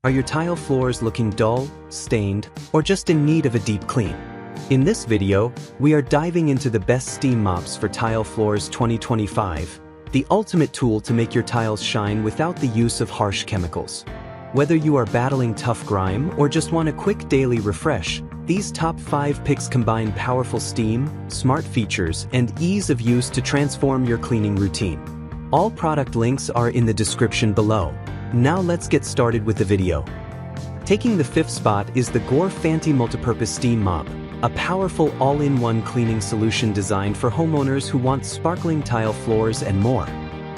Are your tile floors looking dull, stained, or just in need of a deep clean? In this video, we are diving into the best Steam Mops for Tile Floors 2025, the ultimate tool to make your tiles shine without the use of harsh chemicals. Whether you are battling tough grime or just want a quick daily refresh, these top 5 picks combine powerful steam, smart features, and ease of use to transform your cleaning routine. All product links are in the description below. Now let's get started with the video. Taking the 5th spot is the GorFanty MultiPurpose Steam Mop, a powerful all-in-one cleaning solution designed for homeowners who want sparkling tile floors and more.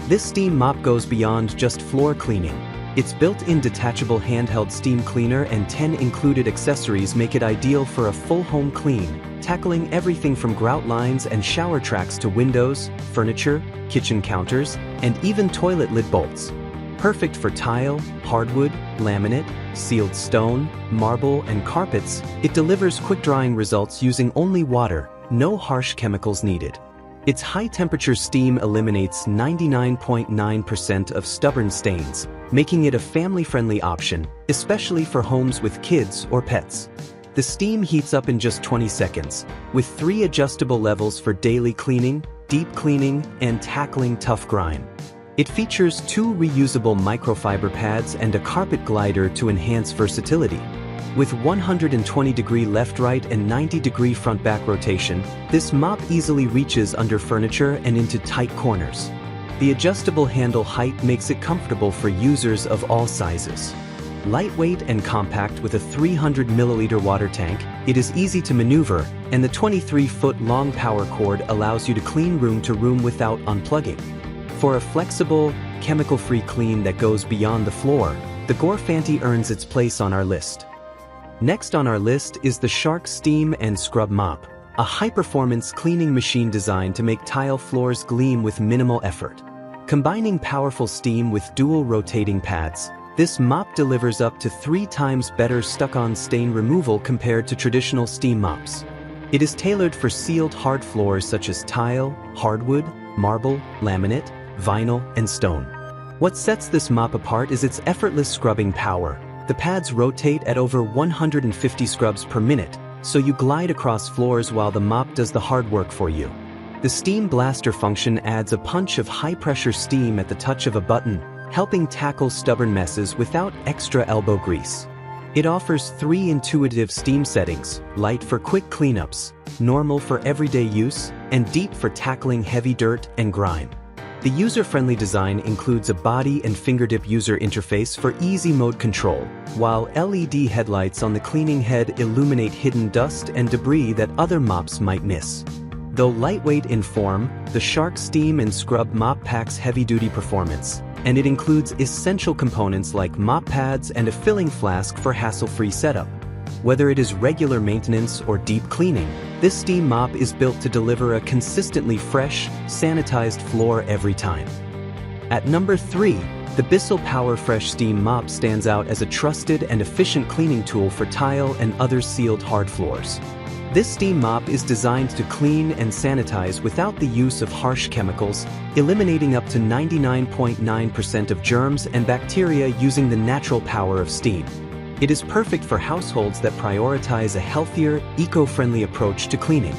This steam mop goes beyond just floor cleaning. Its built-in detachable handheld steam cleaner and 10 included accessories make it ideal for a full home clean, tackling everything from grout lines and shower tracks to windows, furniture, kitchen counters, and even toilet lid bolts. Perfect for tile, hardwood, laminate, sealed stone, marble, and carpets, it delivers quick-drying results using only water, no harsh chemicals needed. Its high-temperature steam eliminates 99.9% of stubborn stains, making it a family-friendly option, especially for homes with kids or pets. The steam heats up in just 20 seconds, with 3 adjustable levels for daily cleaning, deep cleaning, and tackling tough grime. It features 2 reusable microfiber pads and a carpet glider to enhance versatility. With 120-degree left-right and 90-degree front-back rotation, this mop easily reaches under furniture and into tight corners. The adjustable handle height makes it comfortable for users of all sizes. Lightweight and compact with a 300-milliliter water tank, it is easy to maneuver, and the 23-foot-long power cord allows you to clean room to room without unplugging. For a flexible, chemical-free clean that goes beyond the floor, the GorFanty earns its place on our list. Next on our list is the Shark Steam and Scrub Mop, a high-performance cleaning machine designed to make tile floors gleam with minimal effort. Combining powerful steam with dual rotating pads, this mop delivers up to 3 times better stuck-on stain removal compared to traditional steam mops. It is tailored for sealed hard floors such as tile, hardwood, marble, laminate, vinyl, and stone. What sets this mop apart is its effortless scrubbing power. The pads rotate at over 150 scrubs per minute, so you glide across floors while the mop does the hard work for you. The steam blaster function adds a punch of high-pressure steam at the touch of a button, helping tackle stubborn messes without extra elbow grease. It offers 3 intuitive steam settings: light for quick cleanups, normal for everyday use, and deep for tackling heavy dirt and grime. The user-friendly design includes a body and fingertip user interface for easy mode control, while LED headlights on the cleaning head illuminate hidden dust and debris that other mops might miss. Though lightweight in form, the Shark Steam and Scrub Mop packs heavy-duty performance, and it includes essential components like mop pads and a filling flask for hassle-free setup. Whether it is regular maintenance or deep cleaning, this steam mop is built to deliver a consistently fresh, sanitized floor every time. At number 3, the Bissell Power Fresh Steam Mop stands out as a trusted and efficient cleaning tool for tile and other sealed hard floors. This steam mop is designed to clean and sanitize without the use of harsh chemicals, eliminating up to 99.9% of germs and bacteria using the natural power of steam. It is perfect for households that prioritize a healthier, eco-friendly approach to cleaning.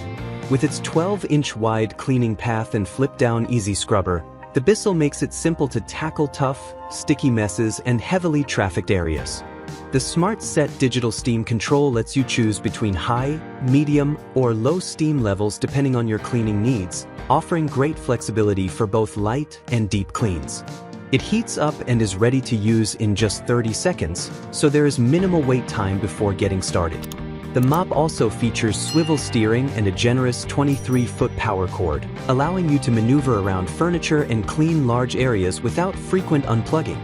With its 12-inch wide cleaning path and flip-down easy scrubber, the Bissell makes it simple to tackle tough, sticky messes and heavily trafficked areas. The Smart Set digital steam control lets you choose between high, medium, or low steam levels depending on your cleaning needs, offering great flexibility for both light and deep cleans. It heats up and is ready to use in just 30 seconds, so there is minimal wait time before getting started. The mop also features swivel steering and a generous 23-foot power cord, allowing you to maneuver around furniture and clean large areas without frequent unplugging.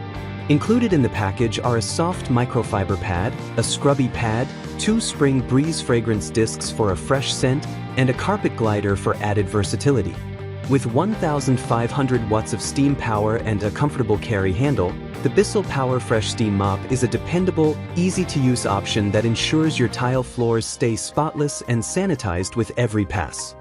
Included in the package are a soft microfiber pad, a scrubby pad, 2 spring breeze fragrance discs for a fresh scent, and a carpet glider for added versatility. With 1,500 watts of steam power and a comfortable carry handle, the Bissell Power Fresh Steam Mop is a dependable, easy-to-use option that ensures your tile floors stay spotless and sanitized with every pass.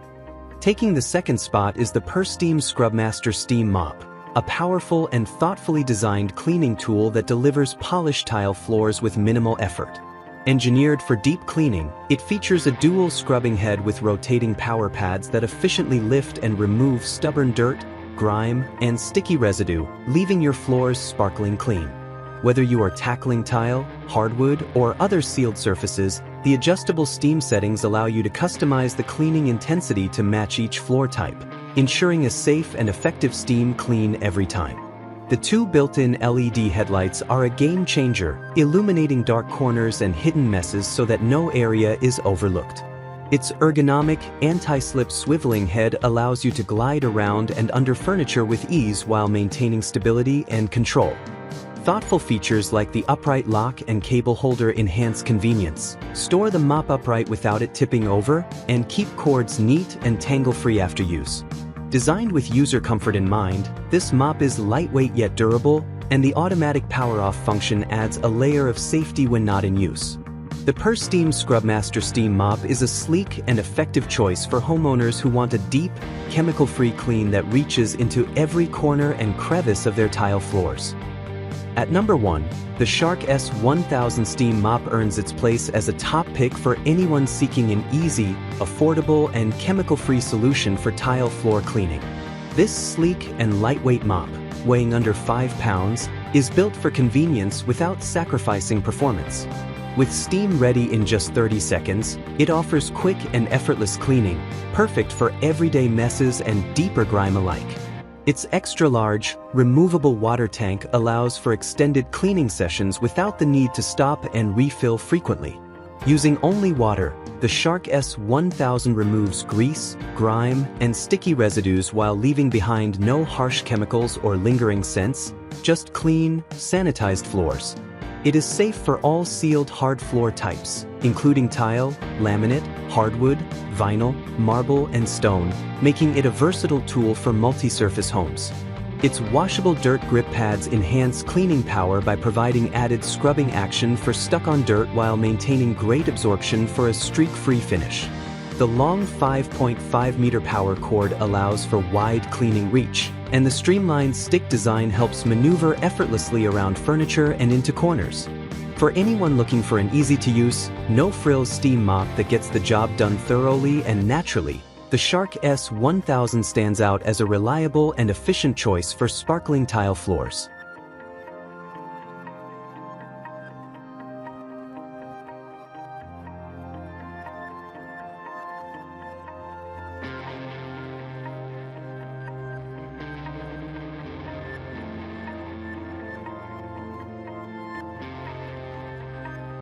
Taking the 2nd spot is the Pursteam ScrubMaster Steam Mop, a powerful and thoughtfully designed cleaning tool that delivers polished tile floors with minimal effort. Engineered for deep cleaning, it features a dual scrubbing head with rotating power pads that efficiently lift and remove stubborn dirt, grime, and sticky residue, leaving your floors sparkling clean. Whether you are tackling tile, hardwood, or other sealed surfaces, the adjustable steam settings allow you to customize the cleaning intensity to match each floor type, ensuring a safe and effective steam clean every time. The two built-in LED headlights are a game changer, illuminating dark corners and hidden messes so that no area is overlooked. Its ergonomic, anti-slip swiveling head allows you to glide around and under furniture with ease while maintaining stability and control. Thoughtful features like the upright lock and cable holder enhance convenience. Store the mop upright without it tipping over, and keep cords neat and tangle-free after use. Designed with user comfort in mind, this mop is lightweight yet durable, and the automatic power-off function adds a layer of safety when not in use. The Pursteam ScrubMaster Steam Mop is a sleek and effective choice for homeowners who want a deep, chemical-free clean that reaches into every corner and crevice of their tile floors. At number 1, the Shark S1000 Steam Mop earns its place as a top pick for anyone seeking an easy, affordable, and chemical-free solution for tile floor cleaning. This sleek and lightweight mop, weighing under 5 pounds, is built for convenience without sacrificing performance. With steam ready in just 30 seconds, it offers quick and effortless cleaning, perfect for everyday messes and deeper grime alike. Its extra-large, removable water tank allows for extended cleaning sessions without the need to stop and refill frequently. Using only water, the Shark S1000 removes grease, grime, and sticky residues while leaving behind no harsh chemicals or lingering scents, just clean, sanitized floors. It is safe for all sealed hard floor types, including tile, laminate, hardwood, vinyl, marble, and stone, making it a versatile tool for multi-surface homes. Its washable dirt grip pads enhance cleaning power by providing added scrubbing action for stuck-on dirt while maintaining great absorption for a streak-free finish. The long 5.5-meter power cord allows for wide cleaning reach, and the streamlined stick design helps maneuver effortlessly around furniture and into corners. For anyone looking for an easy-to-use, no-frills steam mop that gets the job done thoroughly and naturally, the Shark S1000 stands out as a reliable and efficient choice for sparkling tile floors.